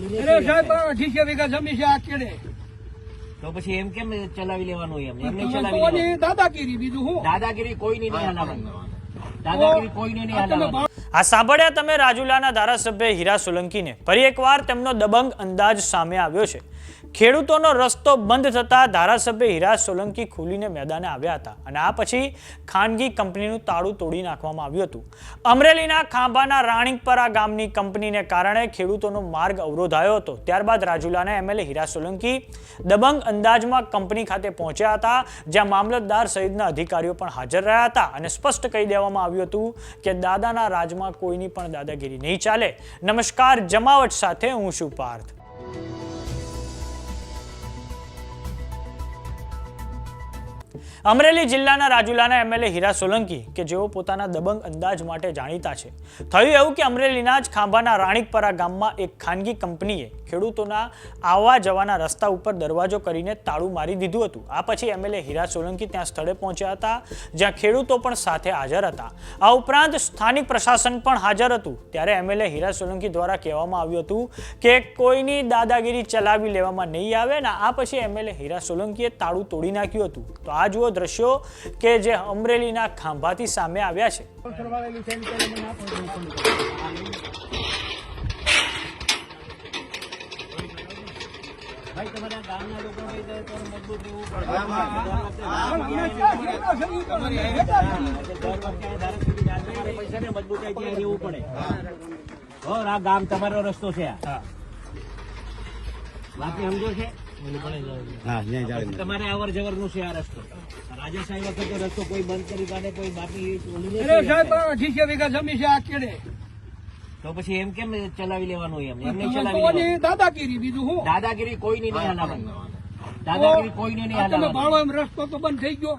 અરે સાહેબ 80 વીઘા જમીન છે આ કેડે. તો પછી એમ કેમ ચલાવી લેવાનું? એમ નહીં તમે ચલાવી કોની લેવાનું. દાદાગીરી બીજું શું? દાદાગીરી કોઈની નહીં હલાવવાની. દાદાગીરી કોઈની નહીં હલાવવાની. આ સાંભળ્યા તમે રાજુલાના ધારાસભ્ય હીરા સોલંકીને. ફરી એકવાર તેમનો દબંગ અંદાજ સામે આવ્યો છે. ખેડૂતોનો રસ્તો બંધ થતા ધારાસભ્ય હીરા સોલંકી ખુલીને મેદાને આવ્યા હતા અને આ પછી ખાનગી કંપનીનું તાળું તોડી નાખવામાં આવ્યું હતું. અમરેલીના ખાંભાના રાણીપરા ગામની કંપનીને કારણે ખેડૂતોનો માર્ગ અવરોધાયો હતો. ત્યારબાદ રાજુલાના એમએલએ હીરા સોલંકી દબંગ અંદાજમાં કંપની ખાતે પહોંચ્યા હતા, જ્યાં મામલતદાર સહિતના અધિકારીઓ પણ હાજર રહ્યા હતા અને સ્પષ્ટ કહી દેવામાં આવ્યું હતું કે દાદાના રાજમાં કોઈની પણ દાદાગીરી નહીં ચાલે. નમસ્કાર, જમાવટ સાથે હું છું પાર્થ. અમરેલી જિલ્લાના રાજુલાના એમએલએ હીરા સોલંકી કે જેઓ પોતાના દબંગ અંદાજ માટે જાણીતા છે. થયું એવું કે અમરેલીના જ ખાંભાના રાણીપરા ગામમાં એક ખાનગી કંપનીએ ખેડૂતોના આવવા જવાના રસ્તા ઉપર દરવાજો કરીને તાળું મારી દીધું હતું. આ પછી એમએલએ હીરા સોલંકી ત્યાં સ્થળે પહોંચ્યા હતા, જ્યાં ખેડૂતો પણ સાથે હાજર હતા. આ ઉપરાંત સ્થાનિક પ્રશાસન પણ હાજર હતું. ત્યારે એમએલએ હીરા સોલંકી દ્વારા કહેવામાં આવ્યું હતું કે કોઈની દાદાગીરી ચલાવી લેવામાં નહીં આવે ને આ પછી એમએલએ હીરા સોલંકીએ તાળું તોડી નાખ્યું હતું. તો આ જુઓ દ્રશ્યો કે જે અમરેલીના ખાંભાથી સામે આવ્યા છે. ભાઈ તમારા ગામના લોકો મજબૂત રહેવું મજબૂતાઈ રહેવું પડે. આ ગામ તમારો રસ્તો છે, બાકી સમજો છે તમારે અવર જવર નું છે આ રસ્તો. રાજેશાહી વખતે રસ્તો કોઈ બંધ કરી કાઢે, કોઈ બાકી. અરે સાહેબ 80 વીઘા જમીન છે આ કેડે. તો પછી એમ કેમ ચલાવી લેવાનું? એમ નહીં તમે ચલાવી કોની લેવાનું. દાદાગીરી બીજું શું? દાદાગીરી કોઈની નહીં હલાવવાની. દાદાગીરી કોઈની નહીં તમે હલાવવાની. ભાળો એમ રસ્તો તો બંધ થઈ ગયો.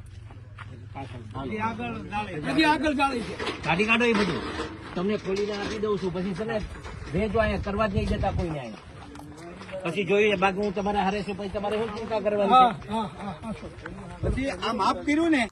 હજી આગળ ગાળી છે. કાઢી કાઢો એ બધું તમને ખોલીને આપી દઉં છું. પછી છે ને ભેજો અહીંયા કરવા જ નહીં જતા કોઈને. અહીંયા પછી જોઈએ બાકી હું તમારા હારે છું, પછી તમારે શું ચિંતા કરવાની? પછી આ માફ કર્યું ને.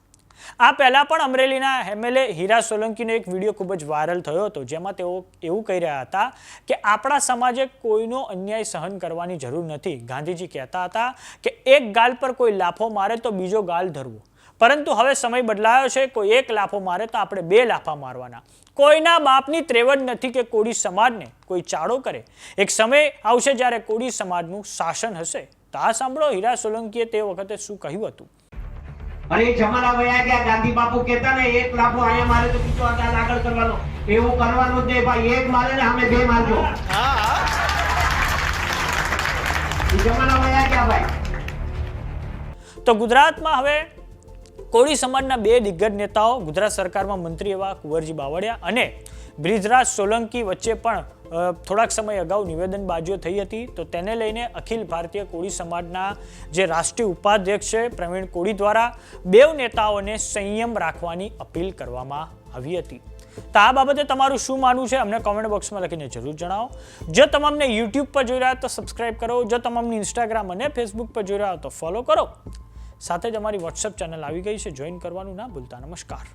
આ પહેલા પણ અમરેલીના એમએલએ હીરા સોલંકીનો એક વિડીયો ખૂબ જ વાયરલ થયો હતો, જેમાં તેઓ એવું કહી રહ્યા હતા કે આપણા સમાજે કોઈનો અન્યાય સહન કરવાની જરૂર નથી. ગાંધીજી કહેતા હતા કે એક ગાલ પર કોઈ લાફો મારે તો બીજો ગાલ ધરવો, પરંતુ હવે સમય બદલાયો છે. કોઈ એક લાફો મારે તો આપણે બે લાફા મારવાના. કોઈના બાપની ત્રેવડ નથી કે કોળી સમાજને કોઈ ચાળો કરે. એક સમય આવશે જ્યારે કોળી સમાજનું શાસન હશે. તો આ સાંભળો હીરા સોલંકીએ તે વખતે શું કહ્યું હતું. અરે જમાના વયા ગયા. ગાંધી બાપુ કહેતા ને એક લાફો અહીંયા મારે તો બીજો આગળ કરવાનો. એવું કરવાનું જ નહીં ભાઈ. એક મારે ને અમે બે મારજો. જમાના વયા ગયા ભાઈ. તો ગુજરાતમાં હવે કોળી સમાજના બે દિગ્ગજ નેતાઓ ગુજરાત સરકારમાં મંત્રી એવા કુંવરજી બાવળિયા અને બ્રિજરાજ સોલંકી વચ્ચે પણ થોડાક સમય અગાઉ નિવેદનબાજીઓ થઈ હતી. તો તેને લઈને અખિલ ભારતીય કોળી સમાજના જે રાષ્ટ્રીય ઉપાધ્યક્ષ છે પ્રવીણ કોળી દ્વારા બેવ નેતાઓને સંયમ રાખવાની અપીલ કરવામાં આવી હતી. તો આ બાબતે તમારું શું માનવું છે અમને કોમેન્ટ બોક્સમાં લખીને જરૂર જણાવો. જો તમામને યુટ્યુબ પર જોઈ રહ્યા તો સબસ્ક્રાઇબ કરો. જો તમામને ઇન્સ્ટાગ્રામ અને ફેસબુક પર જોઈ રહ્યા તો ફોલો કરો. સાથે જ અમારી વોટ્સએપ ચેનલ આવી ગઈ છે, જોઈન કરવાનું ના ભૂલતા. નમસ્કાર.